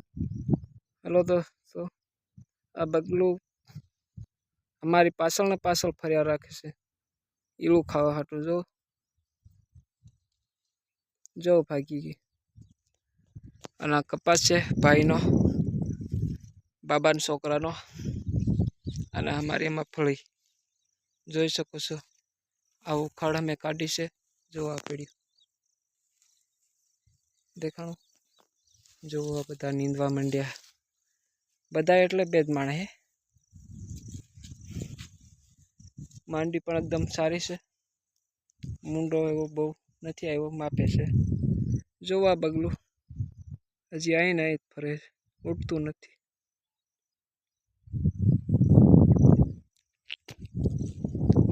Hello दोस्तों, आ बगलू हमारी पासल ने पासल फरिया राखे छे ईलू खावा हाटू। जो भागी गई અને આ કપાસ છે ભાઈનો, બાબાના છોકરાનો, અને અમારી મગફળી જોઈ શકો છો। આ ઉખાડ અમે કાઢી છે, જો આ પીડી દેખાણું, જો આ બધા નીંદવા માંડ્યા, બધા એટલે બે જ માણે હે। માંડી પણ એકદમ સારી છે, મૂંડો એવો બહુ નથી આવ્યો, માપે છે। જો આ બગલું હજી આવીને અહીં ફરે, ઉઠતું નથી।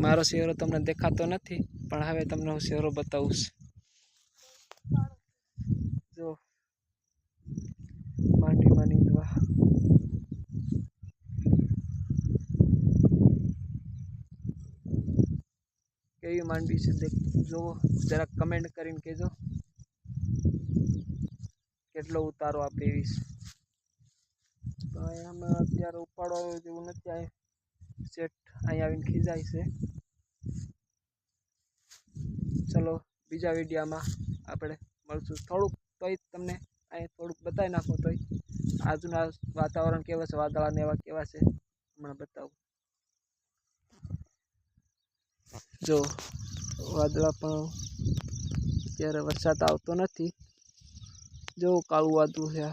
મારો શેરો તમને દેખાતો નથી, પણ હવે તમને હું શેરો બતાવું। જો માંડીમાં નીંદવા કેવી માંડવી છે, જો જરાક કમેન્ટ કરીને કહેજો કેટલો ઉતારો આપે એવી છે। તો અહીંયા અત્યારે ઉપાડવા જેવું નથી, અહીં સેટ અહીં આવીને ખીજાય છે। ચલો બીજા વિડીયોમાં આપણે મળશું। થોડુંક તોય તમને અહીં થોડુંક બતાવી નાખો, તોય આજના વાતાવરણ કેવા છે, વાદળા ને એવા કેવા છે હમણાં બતાવું। જો વાદળા પણ અત્યારે વરસાદ આવતો નથી, જો કાળું વાદળું છે।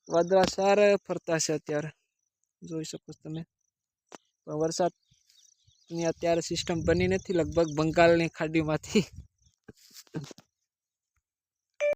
વાદળા સારા ફરતા છે અત્યારે, જોઈ શકો તમે, પણ વરસાદની અત્યારે સિસ્ટમ બની નથી, લગભગ બંગાળની ખાડીમાંથી